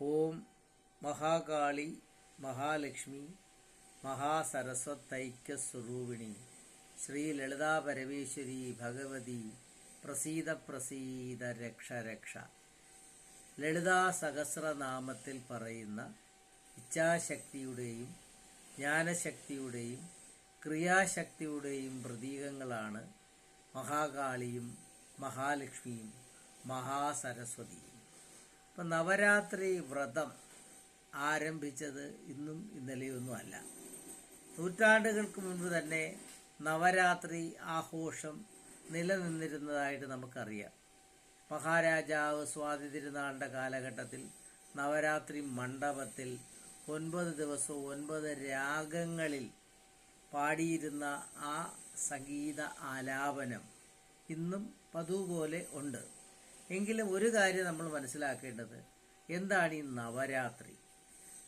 ഓം മഹാകാളി മഹാലക്ഷ്മി മഹാസരസ്വതൈക്യസ്വരൂപിണി ശ്രീ ലളിതാ പരമേശ്വരി ഭഗവതി പ്രസീദ പ്രസീദ രക്ഷ രക്ഷ. ലളിതാ സഹസ്രനാമത്തിൽ പറയുന്ന ഇച്ഛാശക്തിയുടെയും ജ്ഞാനശക്തിയുടെയും ക്രിയാശക്തിയുടെയും പ്രതീകങ്ങളാണ് മഹാകാളിയും മഹാലക്ഷ്മിയും മഹാസരസ്വതിയും. ഇപ്പം നവരാത്രി വ്രതം ആരംഭിച്ചത് ഇന്നും ഇന്നലെയൊന്നും അല്ല. നൂറ്റാണ്ടുകൾക്ക് മുൻപ് തന്നെ നവരാത്രി ആഘോഷം നിലനിന്നിരുന്നതായിട്ട് നമുക്കറിയാം. മഹാരാജാവ് സ്വാതി തിരുനാളിൻ്റെ കാലഘട്ടത്തിൽ നവരാത്രി മണ്ഡപത്തിൽ 9 ദിവസവും 9 രാഗങ്ങളിൽ പാടിയിരുന്ന ആ സംഗീത ആലാപനം ഇന്നും പതുപോലെ ഉണ്ട്. എങ്കിലും ഒരു കാര്യം നമ്മൾ മനസ്സിലാക്കേണ്ടത്, എന്താണ് ഈ നവരാത്രി?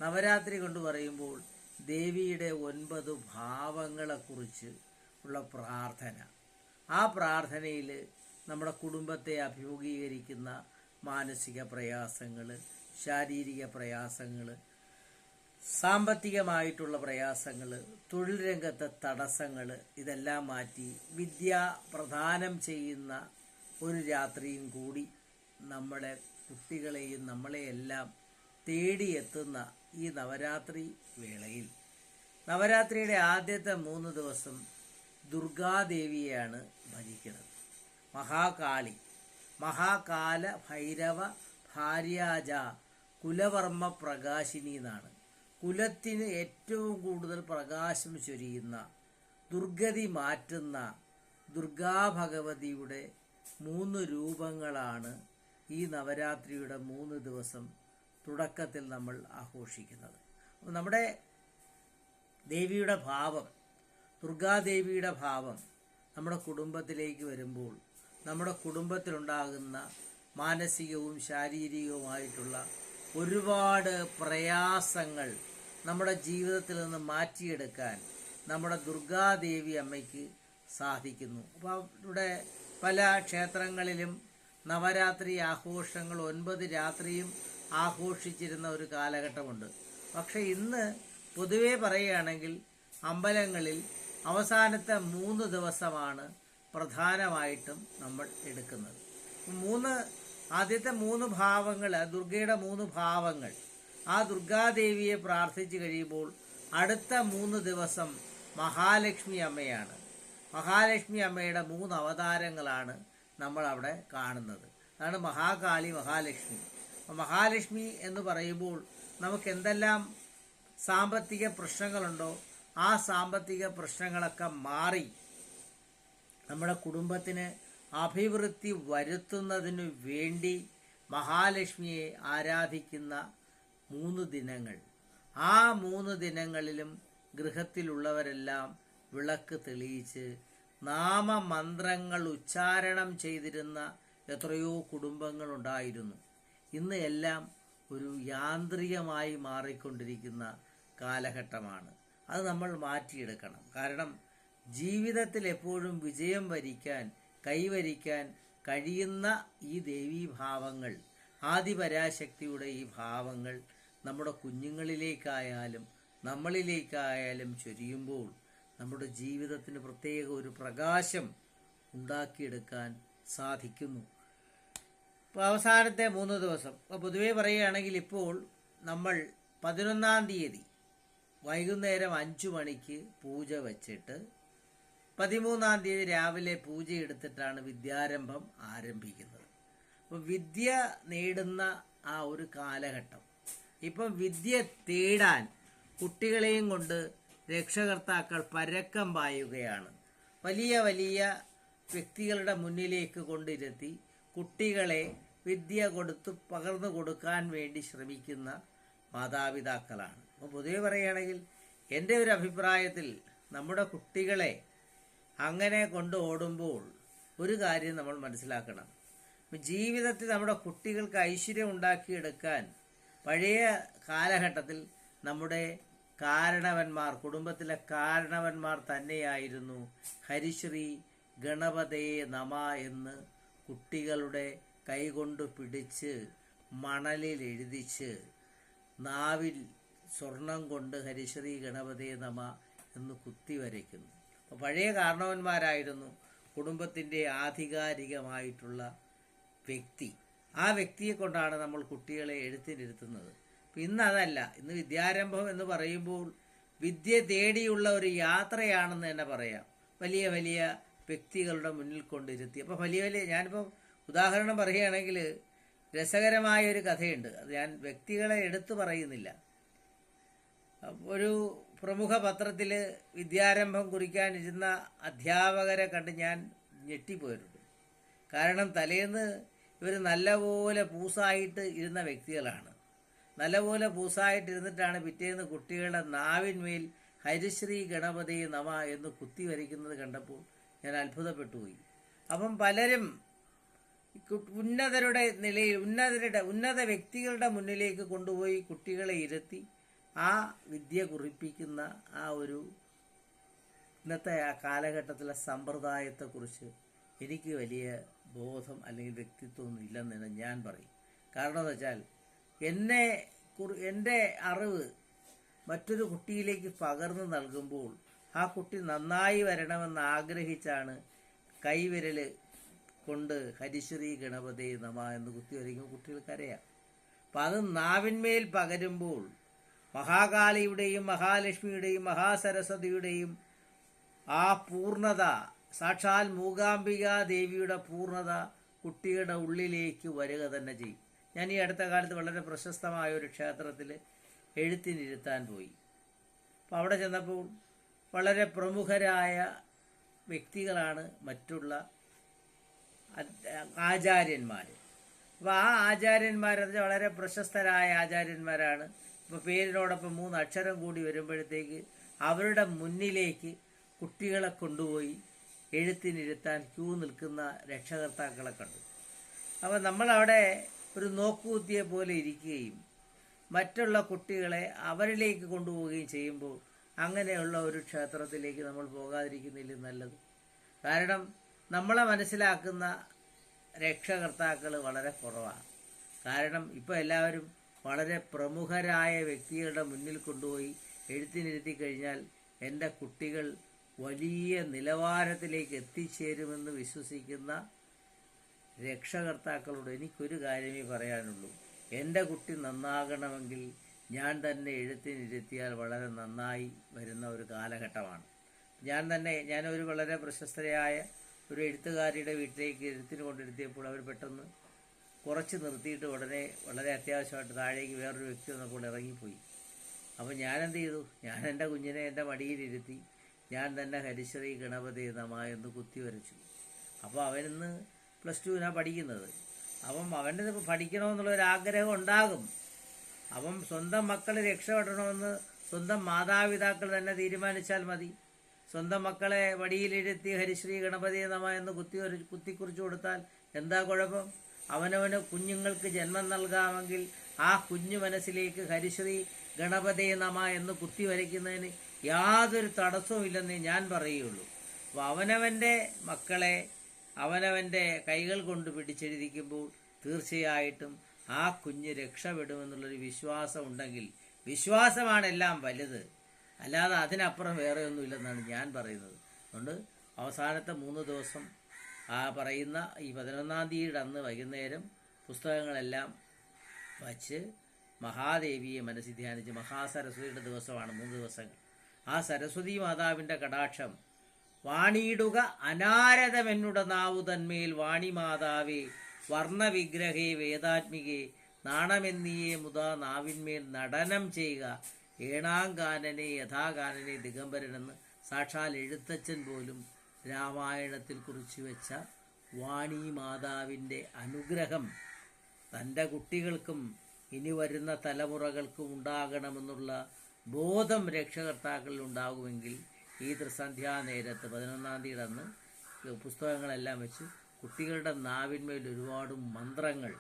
നവരാത്രി കൊണ്ട് പറയുമ്പോൾ ദേവിയുടെ 9 ഭാവങ്ങളെക്കുറിച്ച് ഉള്ള പ്രാർത്ഥന. ആ പ്രാർത്ഥനയിൽ നമ്മുടെ കുടുംബത്തെ അഭിമുഖീകരിക്കുന്ന മാനസിക പ്രയാസങ്ങൾ, ശാരീരിക പ്രയാസങ്ങൾ, സാമ്പത്തികമായിട്ടുള്ള പ്രയാസങ്ങൾ, തൊഴിൽ രംഗത്തെ തടസ്സങ്ങൾ, ഇതെല്ലാം മാറ്റി വിദ്യ പ്രദാനം ചെയ്യുന്ന ഒരു രാത്രിയും കൂടി നമ്മളെ കുട്ടികളെയും നമ്മളെയെല്ലാം തേടിയെത്തുന്ന ഈ നവരാത്രി വേളയിൽ നവരാത്രിയുടെ ആദ്യത്തെ 3 ദിവസം ദുർഗാദേവിയെയാണ് ഭജിക്കുന്നത്. മഹാകാളി, മഹാകാല ഭൈരവ ഭാര്യാജ കുലവർമ്മ പ്രകാശിനി എന്നാണ്. കുലത്തിന് ഏറ്റവും കൂടുതൽ പ്രകാശം ചൊരിയുന്ന, ദുർഗതി മാറ്റുന്ന ദുർഗാഭഗവതിയുടെ 3 രൂപങ്ങളാണ് ഈ നവരാത്രിയുടെ 3 ദിവസം തുടക്കത്തിൽ നമ്മൾ ആഘോഷിക്കുന്നത്. നമ്മുടെ ദേവിയുടെ ഭാവം, ദുർഗാദേവിയുടെ ഭാവം നമ്മുടെ കുടുംബത്തിലേക്ക് വരുമ്പോൾ നമ്മുടെ കുടുംബത്തിലുണ്ടാകുന്ന മാനസികവും ശാരീരികവുമായിട്ടുള്ള ഒരുപാട് പ്രയാസങ്ങൾ നമ്മുടെ ജീവിതത്തിൽ നിന്ന് മാറ്റിയെടുക്കാൻ നമ്മുടെ ദുർഗാദേവി അമ്മയ്ക്ക് സാധിക്കുന്നു. അപ്പോൾ ഇവിടെ പല ക്ഷേത്രങ്ങളിലും നവരാത്രി ആഘോഷങ്ങൾ 9 രാത്രിയും ആഘോഷിച്ചിരുന്ന ഒരു കാലഘട്ടമുണ്ട്. പക്ഷെ ഇന്ന് പൊതുവെ പറയുകയാണെങ്കിൽ അമ്പലങ്ങളിൽ അവസാനത്തെ 3 ദിവസമാണ് പ്രധാനമായിട്ടും നമ്മൾ എടുക്കുന്നത്. ആദ്യത്തെ 3 ഭാവങ്ങൾ, ദുർഗയുടെ 3 ഭാവങ്ങൾ, ആ ദുർഗാദേവിയെ പ്രാർത്ഥിച്ചു കഴിയുമ്പോൾ അടുത്ത 3 ദിവസം മഹാലക്ഷ്മി അമ്മയാണ്. മഹാലക്ഷ്മി അമ്മയുടെ 3 അവതാരങ്ങളാണ് നമ്മൾ അവിടെ കാണുന്നത്. അതാണ് മഹാകാളി, മഹാലക്ഷ്മി. മഹാലക്ഷ്മി എന്ന് പറയുമ്പോൾ നമുക്ക് എന്തെല്ലാം സാമ്പത്തിക പ്രശ്നങ്ങളുണ്ടോ ആ സാമ്പത്തിക പ്രശ്നങ്ങളൊക്കെ മാറി നമ്മുടെ കുടുംബത്തിന് അഭിവൃദ്ധി വരുത്തുന്നതിനു വേണ്ടി മഹാലക്ഷ്മിയെ ആരാധിക്കുന്ന 3 ദിനങ്ങൾ. ആ 3 ദിനങ്ങളിലും ഗൃഹത്തിലുള്ളവരെല്ലാം വിളക്ക് തെളിയിച്ച് നാമമന്ത്രങ്ങൾ ഉച്ചാരണം ചെയ്തിരുന്ന എത്രയോ കുടുംബങ്ങളുണ്ടായിരുന്നു. ഇന്ന് എല്ലാം ഒരു യാന്ത്രികമായി മാറിക്കൊണ്ടിരിക്കുന്ന കാലഘട്ടമാണ്. അത് നമ്മൾ മാറ്റിയെടുക്കണം. കാരണം ജീവിതത്തിൽ എപ്പോഴും വിജയം കൈവരിക്കാൻ കഴിയുന്ന ഈ ദേവീഭാവങ്ങൾ, ആദിപരാശക്തിയുടെ ഈ ഭാവങ്ങൾ നമ്മുടെ കുഞ്ഞുങ്ങളിലേക്കായാലും നമ്മളിലേക്കായാലും ചൊരിയുമ്പോൾ നമ്മുടെ ജീവിതത്തിന് പ്രത്യേക ഒരു പ്രകാശം ഉണ്ടാക്കിയെടുക്കാൻ സാധിക്കുന്നു. ഇപ്പോൾ അവസാനത്തെ 3 ദിവസം പൊതുവെ പറയുകയാണെങ്കിൽ ഇപ്പോൾ നമ്മൾ 11-ാം തീയതി വൈകുന്നേരം 5 മണിക്ക് പൂജ വച്ചിട്ട് 13-ാം തീയതി രാവിലെ പൂജ എടുത്തിട്ടാണ് വിദ്യാരംഭം ആരംഭിക്കുന്നത്. അപ്പോൾ വിദ്യ നേടുന്ന ആ ഒരു കാലഘട്ടം. ഇപ്പം വിദ്യ തേടാൻ കുട്ടികളെയും കൊണ്ട് രക്ഷകർത്താക്കൾ പരക്കം പായുകയാണ്. വലിയ വലിയ വ്യക്തികളുടെ മുന്നിലേക്ക് കൊണ്ടിരുത്തി കുട്ടികളെ വിദ്യ പകർന്നു കൊടുക്കാൻ വേണ്ടി ശ്രമിക്കുന്ന മാതാപിതാക്കളാണ്. അപ്പോൾ പൊതുവെ പറയുകയാണെങ്കിൽ എൻ്റെ ഒരു അഭിപ്രായത്തിൽ നമ്മുടെ കുട്ടികളെ അങ്ങനെ കൊണ്ട് ഓടുമ്പോൾ ഒരു കാര്യം നമ്മൾ മനസ്സിലാക്കണം. ജീവിതത്തിൽ നമ്മുടെ കുട്ടികൾക്ക് ഐശ്വര്യം ഉണ്ടാക്കിയെടുക്കാൻ പഴയ കാലഘട്ടത്തിൽ നമ്മുടെ കുടുംബത്തിലെ കാരണവന്മാർ തന്നെയായിരുന്നു ഹരിശ്രീ ഗണപതയെ നമ എന്ന് കുട്ടികളുടെ കൈകൊണ്ട് പിടിച്ച് മണലിൽ എഴുതിച്ച് നാവിൽ സ്വർണം കൊണ്ട് ഹരിശ്രീ ഗണപതേ നമ എന്ന് കുത്തി വരയ്ക്കുന്നു. അപ്പോൾ പഴയ കാരണവന്മാരായിരുന്നു കുടുംബത്തിൻ്റെ ആധികാരികമായിട്ടുള്ള വ്യക്തി. ആ വ്യക്തിയെ കൊണ്ടാണ് നമ്മൾ കുട്ടികളെ എഴുത്തിനിരുത്തുന്നത്. ഇന്ന് അതല്ല. ഇന്ന് വിദ്യാരംഭം എന്ന് പറയുമ്പോൾ വിദ്യ തേടിയുള്ള ഒരു യാത്രയാണെന്ന് തന്നെ പറയാം. വലിയ വലിയ വ്യക്തികളുടെ മുന്നിൽ കൊണ്ടിരുത്തി. അപ്പോൾ ഞാനിപ്പോൾ ഉദാഹരണം പറയുകയാണെങ്കിൽ രസകരമായൊരു കഥയുണ്ട്. അത് ഞാൻ വ്യക്തികളെ എടുത്തു പറയുന്നില്ല. ഒരു പ്രമുഖ പത്രത്തിൽ വിദ്യാരംഭം കുറിക്കാനിരുന്ന അധ്യാപകരെ കണ്ട് ഞാൻ ഞെട്ടിപ്പോയിട്ടുണ്ട്. കാരണം തലേന്ന് ഇവർ നല്ലപോലെ പൂസായിട്ട് ഇരുന്ന വ്യക്തികളാണ്. നല്ലപോലെ പൂസായിട്ടിരുന്നിട്ടാണ് പിറ്റേന്ന് കുട്ടികളുടെ നാവിന്മേൽ ഹരിശ്രീ ഗണപതി നമ എന്ന് കുത്തി വരയ്ക്കുന്നത് കണ്ടപ്പോൾ ഞാൻ അത്ഭുതപ്പെട്ടുപോയി. അപ്പം പലരും ഉന്നതരുടെ നിലയിൽ ഉന്നത വ്യക്തികളുടെ മുന്നിലേക്ക് കൊണ്ടുപോയി കുട്ടികളെ ഇരുത്തി ആ വിദ്യ കുറിപ്പിക്കുന്ന ആ ഒരു ഇന്നത്തെ ആ കാലഘട്ടത്തിലെ സമ്പ്രദായത്തെക്കുറിച്ച് എനിക്ക് വലിയ ബോധം അല്ലെങ്കിൽ വ്യക്തിത്വമൊന്നും ഇല്ലെന്നാണ് ഞാൻ പറയും. കാരണം എന്ന് വെച്ചാൽ എൻ്റെ അറിവ് മറ്റൊരു കുട്ടിയിലേക്ക് പകർന്നു നൽകുമ്പോൾ ആ കുട്ടി നന്നായി വരണമെന്ന് ആഗ്രഹിച്ചാണ് കൈവിരൽ കൊണ്ട് ഹരിശ്രീ ഗണപതേ നമ എന്ന് കുത്തി വരയ്ക്കുമ്പോൾ കുട്ടികൾക്കറിയാം. അപ്പം അത് നാവിന്മേൽ പകരുമ്പോൾ മഹാകാളിയുടെയും മഹാലക്ഷ്മിയുടെയും മഹാസരസ്വതിയുടെയും ആ പൂർണ്ണത, സാക്ഷാൽ മൂകാംബികാ ദേവിയുടെ പൂർണ്ണത കുട്ടിയുടെ ഉള്ളിലേക്ക് വരിക തന്നെ ചെയ്യും. ഞാൻ ഈ അടുത്ത കാലത്ത് വളരെ പ്രശസ്തമായ ഒരു ക്ഷേത്രത്തിൽ എഴുത്തിനിരുത്താൻ പോയി. അപ്പോൾ അവിടെ ചെന്നപ്പോൾ വളരെ പ്രമുഖരായ വ്യക്തികളാണ് മറ്റുള്ള ആചാര്യന്മാർ. അപ്പോൾ ആ ആചാര്യന്മാരെന്ന് വെച്ചാൽ വളരെ പ്രശസ്തരായ ആചാര്യന്മാരാണ്. ഇപ്പോൾ പേരിനോടൊപ്പം 3 അക്ഷരം കൂടി വരുമ്പോഴത്തേക്ക് അവരുടെ മുന്നിലേക്ക് കുട്ടികളെ കൊണ്ടുപോയി എഴുത്തിനിരുത്താൻ ക്യൂ നിൽക്കുന്ന രക്ഷകർത്താക്കളെ കണ്ടു. അപ്പോൾ നമ്മളവിടെ ഒരു നോക്കുകുത്തിയെ പോലെ ഇരിക്കുകയും മറ്റുള്ള കുട്ടികളെ അവരിലേക്ക് കൊണ്ടുപോവുകയും ചെയ്യുമ്പോൾ അങ്ങനെയുള്ള ഒരു ക്ഷേത്രത്തിലേക്ക് നമ്മൾ പോകാതിരിക്കുന്നില്ല നല്ലത്. കാരണം നമ്മളെ മനസ്സിലാക്കുന്ന രക്ഷകർത്താക്കൾ വളരെ കുറവാണ്. കാരണം ഇപ്പോൾ എല്ലാവരും വളരെ പ്രമുഖരായ വ്യക്തികളുടെ മുന്നിൽ കൊണ്ടുപോയി എഴുത്തിനിരുത്തി കഴിഞ്ഞാൽ എൻ്റെ കുട്ടികൾ വലിയ നിലവാരത്തിലേക്ക് എത്തിച്ചേരുമെന്ന് വിശ്വസിക്കുന്ന രക്ഷകർത്താക്കളോട് എനിക്കൊരു കാര്യമേ പറയാനുള്ളൂ. എൻ്റെ കുട്ടി നന്നാകണമെങ്കിൽ ഞാൻ തന്നെ എഴുത്തിനിരുത്തിയാൽ വളരെ നന്നായി വരുന്ന ഒരു കാലഘട്ടമാണ്. ഞാനൊരു വളരെ പ്രശസ്തരായ ഒരു എഴുത്തുകാരിയുടെ വീട്ടിലേക്ക് എഴുത്തിന് കൊണ്ടിരുത്തിയപ്പോൾ അവർ പെട്ടെന്ന് കുറച്ച് നിർത്തിയിട്ട് ഉടനെ വളരെ അത്യാവശ്യമായിട്ട് താഴേക്ക് വേറൊരു വ്യക്തി വന്നപ്പോൾ ഇറങ്ങിപ്പോയി. അപ്പോൾ ഞാനെന്ത് ചെയ്തു? ഞാൻ എൻ്റെ കുഞ്ഞിനെ എൻ്റെ മടിയിലിരുത്തി ഞാൻ തന്നെ ഹരിശ്രീ ഗണപതി നമ എന്ന് കുത്തി വരച്ചു. അപ്പോൾ അവനിന്ന് +2 പഠിക്കുന്നത്. അപ്പം അവൻ്റെ പഠിക്കണമെന്നുള്ളൊരാഗ്രഹം ഉണ്ടാകും. അപ്പം സ്വന്തം മക്കൾ രക്ഷപ്പെടണമെന്ന് സ്വന്തം മാതാപിതാക്കൾ തന്നെ തീരുമാനിച്ചാൽ മതി. സ്വന്തം മക്കളെ വടിയിലിരുത്തി ഹരിശ്രീ ഗണപതി നമ എന്ന് കുത്തിക്കുറിച്ചു കൊടുത്താൽ എന്താ കുഴപ്പം? അവനവന് കുഞ്ഞുങ്ങൾക്ക് ജന്മം നൽകാമെങ്കിൽ ആ കുഞ്ഞു മനസ്സിലേക്ക് ഹരിശ്രീ ഗണപതി നമ എന്ന് കുത്തി വരയ്ക്കുന്നതിന് യാതൊരു തടസ്സവും ഇല്ലെന്നേ ഞാൻ പറയുള്ളൂ. അപ്പോൾ അവനവൻ്റെ മക്കളെ അവനവൻ്റെ കൈകൾ കൊണ്ട് പിടിച്ചെഴുതിക്കുമ്പോൾ തീർച്ചയായിട്ടും ആ കുഞ്ഞ് രക്ഷപ്പെടുമെന്നുള്ളൊരു വിശ്വാസം ഉണ്ടെങ്കിൽ, വിശ്വാസമാണ് എല്ലാം വലുത്, അല്ലാതെ അതിനപ്പുറം വേറെ ഒന്നുമില്ലെന്നാണ് ഞാൻ പറയുന്നത്. അതുകൊണ്ട് അവസാനത്തെ 3 ദിവസം ആ പറയുന്ന ഈ 11-ാം തീയതിയുടെ അന്ന് വൈകുന്നേരം പുസ്തകങ്ങളെല്ലാം വച്ച് മഹാദേവിയെ മനസ്സിൽ ധ്യാനിച്ച്, മഹാസരസ്വതിയുടെ ദിവസമാണ് 3 ദിവസങ്ങൾ. ആ സരസ്വതി മാതാവിൻ്റെ കടാക്ഷം വാണിയിടുക അനാരതമെന്നുട നാവു തന്മേൽ വാണി മാതാവേ വർണ്ണവിഗ്രഹേ വേദാത്മികേ നാണമെന്നിയേ മുതാ നാവിന്മേൽ നടനം ചെയ്യുക ഏണാങ്കാനനെ യഥാകാനനെ ദിഗംബരനെന്ന് സാക്ഷാൽ എഴുത്തച്ഛൻ പോലും രാമായണത്തിൽ കുറിച്ചു വെച്ച വാണി മാതാവിൻ്റെ അനുഗ്രഹം തൻ്റെ കുട്ടികൾക്കും ഇനി വരുന്ന തലമുറകൾക്കും ഉണ്ടാകണമെന്നുള്ള ബോധം രക്ഷകർത്താക്കളിൽ ഉണ്ടാകുമെങ്കിൽ ഈ ത്രിസന്ധ്യാനേരത്ത് 11-ാം തീയതി അന്ന് പുസ്തകങ്ങളെല്ലാം വെച്ച് കുട്ടികളുടെ നാവിന്മേൽ ഒരുപാട് മന്ത്രങ്ങൾ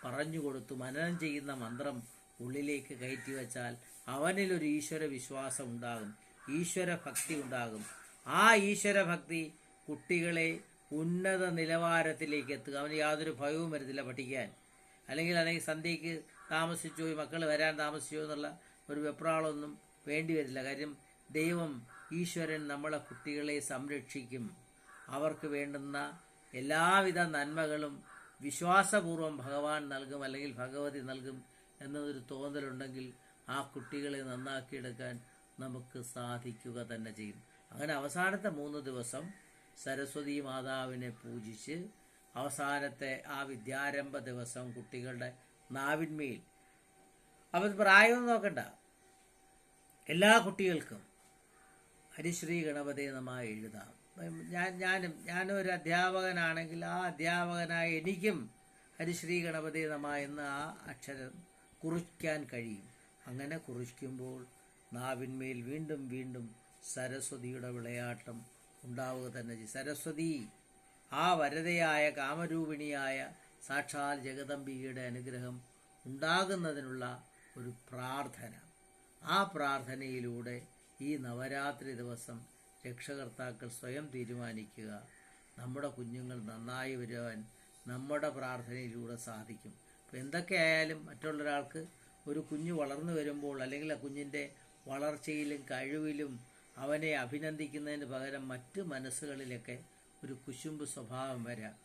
പറഞ്ഞുകൊടുത്തു മനനം ചെയ്യുന്ന മന്ത്രം ഉള്ളിലേക്ക് കയറ്റി വച്ചാൽ അവനിലൊരു ഈശ്വര വിശ്വാസം ഉണ്ടാകും, ഈശ്വര ഭക്തി ഉണ്ടാകും. ആ ഈശ്വരഭക്തി കുട്ടികളെ ഉന്നത നിലവാരത്തിലേക്ക് എത്തുക. അവന് യാതൊരു ഭയവും വരുന്നില്ല പഠിക്കാൻ. അല്ലെങ്കിൽ സന്ധ്യയ്ക്ക് താമസിച്ചു പോയി, മക്കൾ വരാൻ താമസിച്ചു എന്നുള്ള ഒരു വെപ്രാളമൊന്നും വേണ്ടി വരില്ല. കാര്യം ദൈവം ഈശ്വരൻ നമ്മളെ കുട്ടികളെ സംരക്ഷിക്കും. അവർക്ക് വേണ്ടുന്ന എല്ലാവിധ നന്മകളും വിശ്വാസപൂർവ്വം ഭഗവാൻ നൽകും, അല്ലെങ്കിൽ ഭഗവതി നൽകും എന്നതൊരു തോന്നലുണ്ടെങ്കിൽ ആ കുട്ടികളെ നന്നാക്കിയെടുക്കാൻ നമുക്ക് സാധിക്കുക തന്നെ ചെയ്യും. അങ്ങനെ അവസാനത്തെ 3 ദിവസം സരസ്വതി മാതാവിനെ പൂജിച്ച് അവസാനത്തെ ആ വിദ്യാരംഭ ദിവസം കുട്ടികളുടെ നാവിന്മേൽ, അവർ പ്രായം നോക്കണ്ട, എല്ലാ കുട്ടികൾക്കും ഹരിശ്രീ ഗണപതി നമഃ എഴുതാം. ഞാനും ഒരു അധ്യാപകനാണെങ്കിൽ ആ അധ്യാപകനായ എനിക്കും ഹരിശ്രീ ഗണപതി നമഃ എന്ന ആ അക്ഷരം കുറിക്കാൻ കഴിയും. അങ്ങനെ കുറിക്കുമ്പോൾ നാവിന്മേൽ വീണ്ടും വീണ്ടും സരസ്വതിയുടെ വിളയാട്ടം ഉണ്ടാവുക തന്നെ ചെയ്യും. സരസ്വതി ആ വരതയായ കാമരൂപിണിയായ സാക്ഷാൽ ജഗദംബികയുടെ അനുഗ്രഹം ഉണ്ടാകുന്നതിനുള്ള ഒരു പ്രാർത്ഥന. ആ പ്രാർത്ഥനയിലൂടെ ഈ നവരാത്രി ദിവസം രക്ഷകർത്താക്കൾ സ്വയം തീരുമാനിക്കുക, നമ്മുടെ കുഞ്ഞുങ്ങൾ നന്നായി വരുവാൻ നമ്മുടെ പ്രാർത്ഥനയിലൂടെ സാധിക്കും. അപ്പോൾ എന്തൊക്കെയായാലും മറ്റുള്ളൊരാൾക്ക് ഒരു കുഞ്ഞ് വളർന്നു വരുമ്പോൾ, അല്ലെങ്കിൽ ആ കുഞ്ഞിൻ്റെ വളർച്ചയിലും കഴിവിലും അവനെ അഭിനന്ദിക്കുന്നതിന് പകരം മറ്റ് മനസ്സുകളിലൊക്കെ ഒരു കുശുമ്പ് സ്വഭാവം വരാം.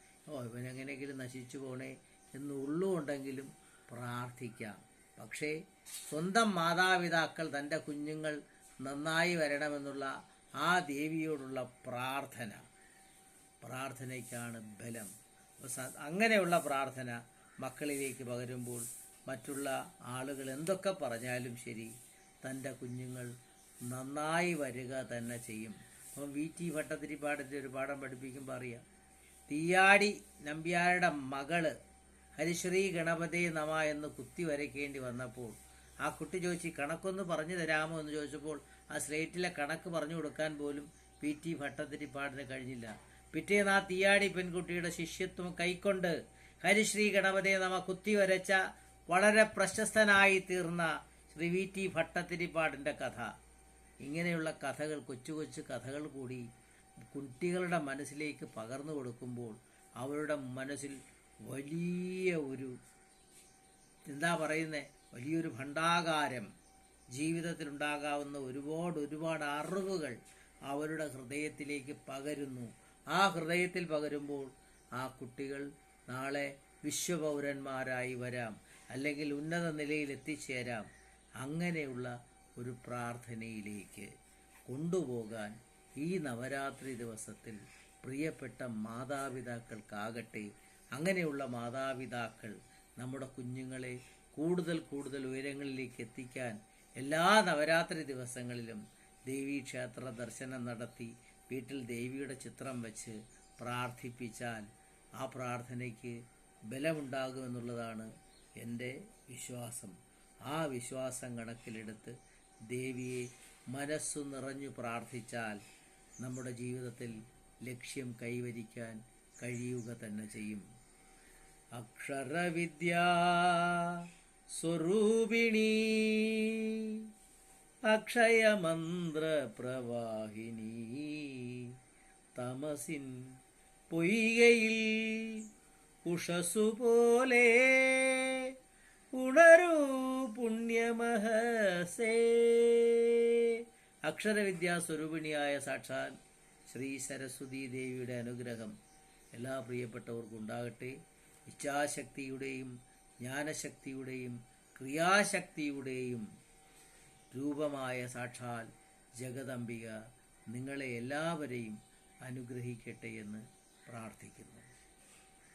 ഇവനെങ്ങനെയെങ്കിലും നശിച്ചു പോണേ എന്നുള്ളുണ്ടെങ്കിലും പ്രാർത്ഥിക്കാം. പക്ഷേ സ്വന്തം മാതാപിതാക്കൾ തൻ്റെ കുഞ്ഞുങ്ങൾ നന്നായി വരണമെന്നുള്ള ആ ദേവിയോടുള്ള പ്രാർത്ഥനയ്ക്കാണ് ബലം. അങ്ങനെയുള്ള പ്രാർത്ഥന മക്കളിലേക്ക് പകരുമ്പോൾ മറ്റുള്ള ആളുകൾ എന്തൊക്കെ പറഞ്ഞാലും ശരി, തൻ്റെ കുഞ്ഞുങ്ങൾ നന്നായി വരിക തന്നെ ചെയ്യും. അപ്പം VT ഭട്ടതിരിപ്പാടിൻ്റെ ഒരു പാഠം പഠിപ്പിക്കുമ്പോൾ അറിയാം, തീയാടി നമ്പ്യാരുടെ മകള് ഹരിശ്രീ ഗണപതി നമഃ എന്ന് കുത്തി വരയ്ക്കേണ്ടി വന്നപ്പോൾ ആ കുട്ടി ചോദിച്ചു, കണക്കൊന്ന് പറഞ്ഞു തരാമോ എന്ന് ചോദിച്ചപ്പോൾ ആ സ്ലേറ്റിലെ കണക്ക് പറഞ്ഞു കൊടുക്കാൻ പോലും VT ഭട്ടതിരിപ്പാടിന് കഴിഞ്ഞില്ല. പിറ്റേന്ന് ആ തീയാടി പെൺകുട്ടിയുടെ ശിഷ്യത്വം കൈക്കൊണ്ട് ഹരിശ്രീ ഗണപതി നമഃ കുത്തി വരച്ച വളരെ പ്രശസ്തനായി തീർന്ന ശ്രീ VT ഭട്ടതിരിപ്പാടിൻ്റെ കഥ. ഇങ്ങനെയുള്ള കഥകൾ, കൊച്ചു കൊച്ചു കഥകൾ കൂടി കുട്ടികളുടെ മനസ്സിലേക്ക് പകർന്നു കൊടുക്കുമ്പോൾ അവരുടെ മനസ്സിൽ വലിയ ഒരു വലിയൊരു ഭണ്ഡാകാരം, ജീവിതത്തിലുണ്ടാകാവുന്ന ഒരുപാട് അറിവുകൾ അവരുടെ ഹൃദയത്തിലേക്ക് പകരുന്നു. ആ ഹൃദയത്തിൽ പകരുമ്പോൾ ആ കുട്ടികൾ നാളെ വിശ്വപൗരന്മാരായി വരാം, അല്ലെങ്കിൽ ഉന്നത നിലയിൽ എത്തിച്ചേരാം. അങ്ങനെയുള്ള ഒരു പ്രാർത്ഥനയിലേക്ക് കൊണ്ടുപോകാൻ ഈ നവരാത്രി ദിവസത്തിൽ പ്രിയപ്പെട്ട മാതാപിതാക്കൾക്കാകട്ടെ. അങ്ങനെയുള്ള മാതാപിതാക്കൾ നമ്മുടെ കുഞ്ഞുങ്ങളെ കൂടുതൽ ഉയരങ്ങളിലേക്ക് എത്തിക്കാൻ എല്ലാ നവരാത്രി ദിവസങ്ങളിലും ദേവീക്ഷേത്ര ദർശനം നടത്തി വീട്ടിൽ ദേവിയുടെ ചിത്രം വെച്ച് പ്രാർത്ഥിപ്പിച്ചാൽ ആ പ്രാർത്ഥനയ്ക്ക് ബലമുണ്ടാകുമെന്നുള്ളതാണ് എൻ്റെ വിശ്വാസം. ആ വിശ്വാസം കണക്കിലെടുത്ത് ദേവിയെ മനസ്സു നിറഞ്ഞു പ്രാർത്ഥിച്ചാൽ നമ്മുടെ ജീവിതത്തിൽ ലക്ഷ്യം കൈവരിക്കാൻ കഴിയുക തന്നെ ചെയ്യും. അക്ഷരവിദ്യാ സ്വരൂപിണി അക്ഷയമന്ത്ര പ്രവാഹിനി തമസിൻ പൊയ്കയിൽ ഉഷസ്സുപോലെ ഉണരൂ പുണ്യമഹസേ. അക്ഷരവിദ്യാസ്വരൂപിണിയായ സാക്ഷാൽ ശ്രീ സരസ്വതി ദേവിയുടെ അനുഗ്രഹം എല്ലാ പ്രിയപ്പെട്ടവർക്കും ഉണ്ടാകട്ടെ. ഇച്ഛാശക്തിയുടെയും ജ്ഞാനശക്തിയുടെയും ക്രിയാശക്തിയുടെയും രൂപമായ സാക്ഷാൽ ജഗദംബിക നിങ്ങളെ എല്ലാവരെയും അനുഗ്രഹിക്കട്ടെ എന്ന് പ്രാർത്ഥിക്കുന്നു.